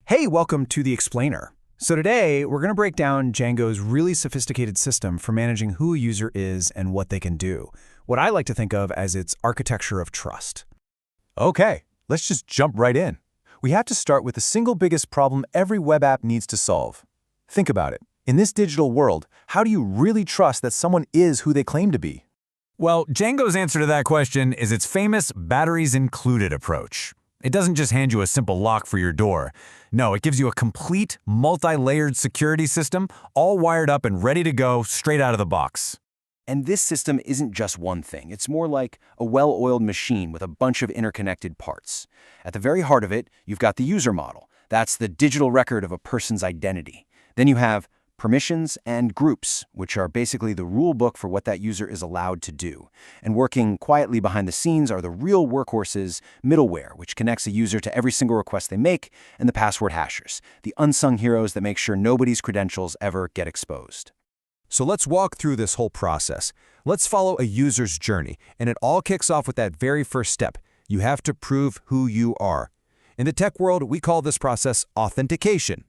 Hey, welcome to The Explainer. So today, we're going to break down Django's really sophisticated system for managing who a user is and what they can do, what I like to think of as its architecture of trust. Okay, let's just jump right in. We have to start with the single biggest problem every web app needs to solve. Think about it. In this digital world, how do you really trust that someone is who they claim to be? Well, Django's answer to that question is its famous batteries included approach. It doesn't just hand you a simple lock for your door. No, it gives you a complete, multi-layered security system, all wired up and ready to go straight out of the box. And this system isn't just one thing. It's more like a well-oiled machine with a bunch of interconnected parts. At the very heart of it, you've got the user model. That's the digital record of a person's identity. Then you have permissions and groups, which are basically the rule book for what that user is allowed to do. And working quietly behind the scenes are the real workhorses, middleware, which connects a user to every single request they make, and the password hashers, the unsung heroes that make sure nobody's credentials ever get exposed. So let's walk through this whole process. Let's follow a user's journey, and it all kicks off with that very first step. You have to prove who you are. In the tech world, we call this process authentication.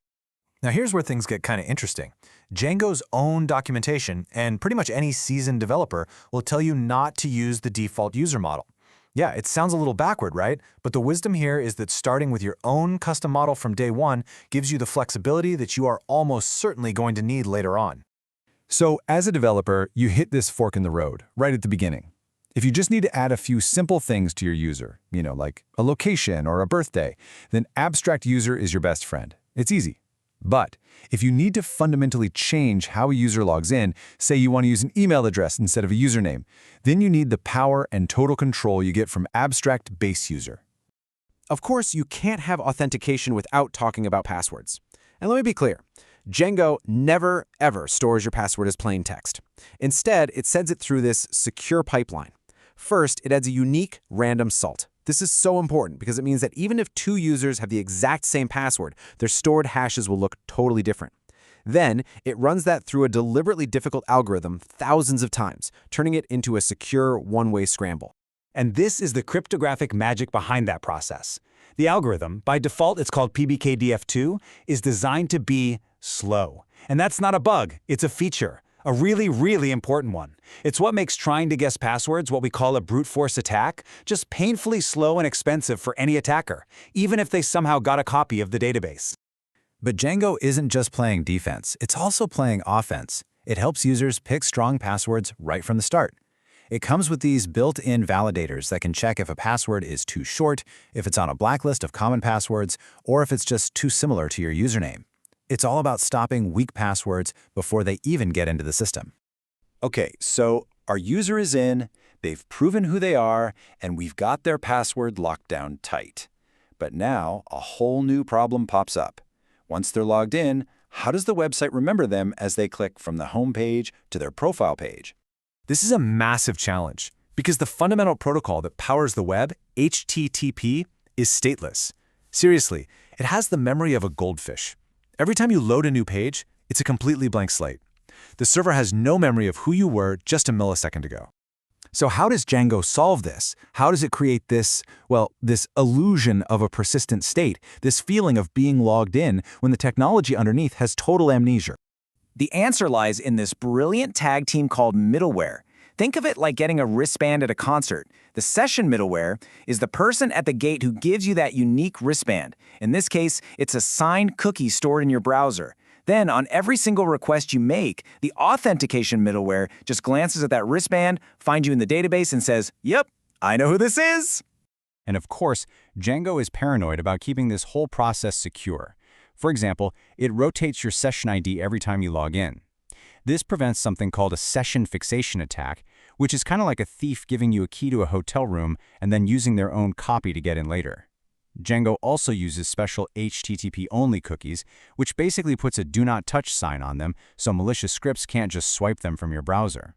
Now here's where things get kind of interesting. Django's own documentation, and pretty much any seasoned developer, will tell you not to use the default user model. Yeah, it sounds a little backward, right? But the wisdom here is that starting with your own custom model from day one gives you the flexibility that you are almost certainly going to need later on. So as a developer, you hit this fork in the road right at the beginning. If you just need to add a few simple things to your user, like a location or a birthday, then abstract user is your best friend. It's easy. But if you need to fundamentally change how a user logs in, say you want to use an email address instead of a username, then you need the power and total control you get from abstract base user. Of course, you can't have authentication without talking about passwords. And let me be clear. Django never, ever stores your password as plain text. Instead, it sends it through this secure pipeline. First, it adds a unique random salt. This is so important because it means that even if two users have the exact same password, their stored hashes will look totally different. Then, it runs that through a deliberately difficult algorithm thousands of times, turning it into a secure one-way scramble. And this is the cryptographic magic behind that process. The algorithm, by default it's called PBKDF2, is designed to be slow. And that's not a bug, it's a feature. A really, really important one. It's what makes trying to guess passwords, what we call a brute force attack, just painfully slow and expensive for any attacker, even if they somehow got a copy of the database. But Django isn't just playing defense, it's also playing offense. It helps users pick strong passwords right from the start. It comes with these built-in validators that can check if a password is too short, if it's on a blacklist of common passwords, or if it's just too similar to your username. It's all about stopping weak passwords before they even get into the system. Okay, so our user is in, they've proven who they are, and we've got their password locked down tight. But now a whole new problem pops up. Once they're logged in, how does the website remember them as they click from the home page to their profile page? This is a massive challenge because the fundamental protocol that powers the web, HTTP, is stateless. Seriously, it has the memory of a goldfish. Every time you load a new page, it's a completely blank slate. The server has no memory of who you were just a millisecond ago. So how does Django solve this? How does it create this illusion of a persistent state, this feeling of being logged in when the technology underneath has total amnesia? The answer lies in this brilliant tag team called middleware. Think of it like getting a wristband at a concert. The session middleware is the person at the gate who gives you that unique wristband. In this case, it's a signed cookie stored in your browser. Then, on every single request you make, the authentication middleware just glances at that wristband, finds you in the database, and says, "Yep, I know who this is." And of course, Django is paranoid about keeping this whole process secure. For example, it rotates your session ID every time you log in. This prevents something called a session fixation attack, which is kind of like a thief giving you a key to a hotel room and then using their own copy to get in later. Django also uses special HTTP-only cookies, which basically puts a do not touch sign on them so malicious scripts can't just swipe them from your browser.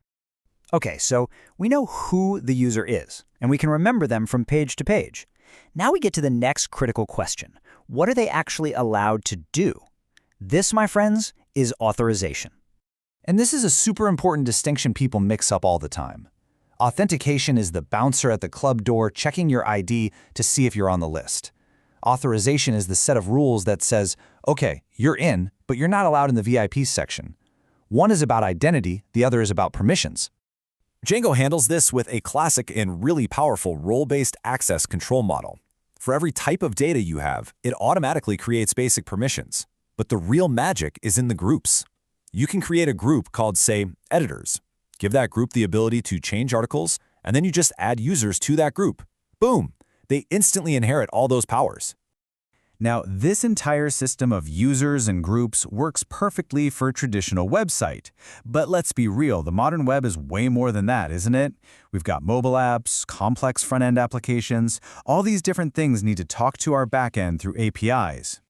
Okay, so we know who the user is, and we can remember them from page to page. Now we get to the next critical question. What are they actually allowed to do? This, my friends, is authorization. And this is a super important distinction people mix up all the time. Authentication is the bouncer at the club door checking your ID to see if you're on the list. Authorization is the set of rules that says, okay, you're in, but you're not allowed in the VIP section. One is about identity, the other is about permissions. Django handles this with a classic and really powerful role-based access control model. For every type of data you have, it automatically creates basic permissions. But the real magic is in the groups. You can create a group called, say, editors. Give that group the ability to change articles, and then you just add users to that group. Boom! They instantly inherit all those powers. Now, this entire system of users and groups works perfectly for a traditional website. But let's be real, the modern web is way more than that, isn't it? We've got mobile apps, complex front-end applications. All these different things need to talk to our backend through APIs.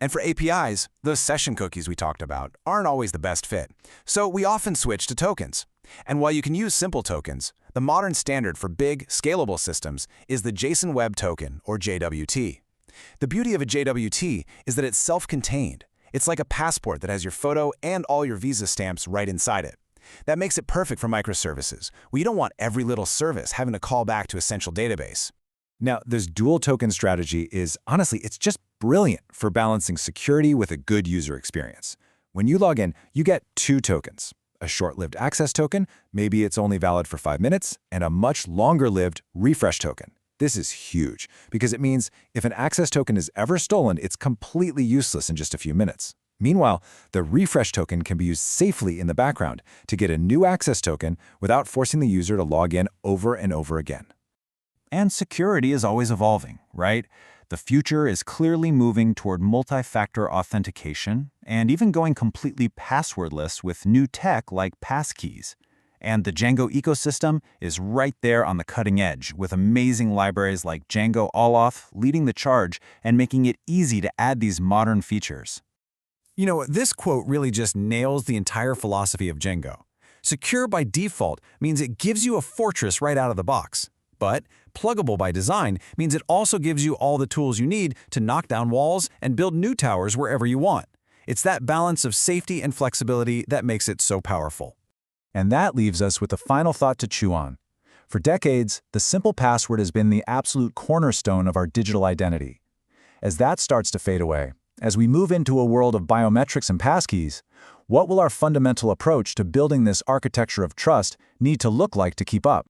And for APIs, those session cookies we talked about aren't always the best fit. So we often switch to tokens. And while you can use simple tokens, the modern standard for big, scalable systems is the JSON Web Token, or JWT. The beauty of a JWT is that it's self-contained. It's like a passport that has your photo and all your visa stamps right inside it. That makes it perfect for microservices, where you don't want every little service having to call back to a central database. Now, this dual token strategy is, honestly, it's just brilliant for balancing security with a good user experience. When you log in, you get two tokens. A short-lived access token, maybe it's only valid for 5 minutes, and a much longer-lived refresh token. This is huge, because it means if an access token is ever stolen, it's completely useless in just a few minutes. Meanwhile, the refresh token can be used safely in the background to get a new access token without forcing the user to log in over and over again. And security is always evolving, right? The future is clearly moving toward multi-factor authentication and even going completely passwordless with new tech like passkeys. And the Django ecosystem is right there on the cutting edge, with amazing libraries like Django Auth leading the charge and making it easy to add these modern features. You know, this quote really just nails the entire philosophy of Django. Secure by default means it gives you a fortress right out of the box. But pluggable by design means it also gives you all the tools you need to knock down walls and build new towers wherever you want. It's that balance of safety and flexibility that makes it so powerful. And that leaves us with a final thought to chew on. For decades, the simple password has been the absolute cornerstone of our digital identity. As that starts to fade away, as we move into a world of biometrics and passkeys, what will our fundamental approach to building this architecture of trust need to look like to keep up?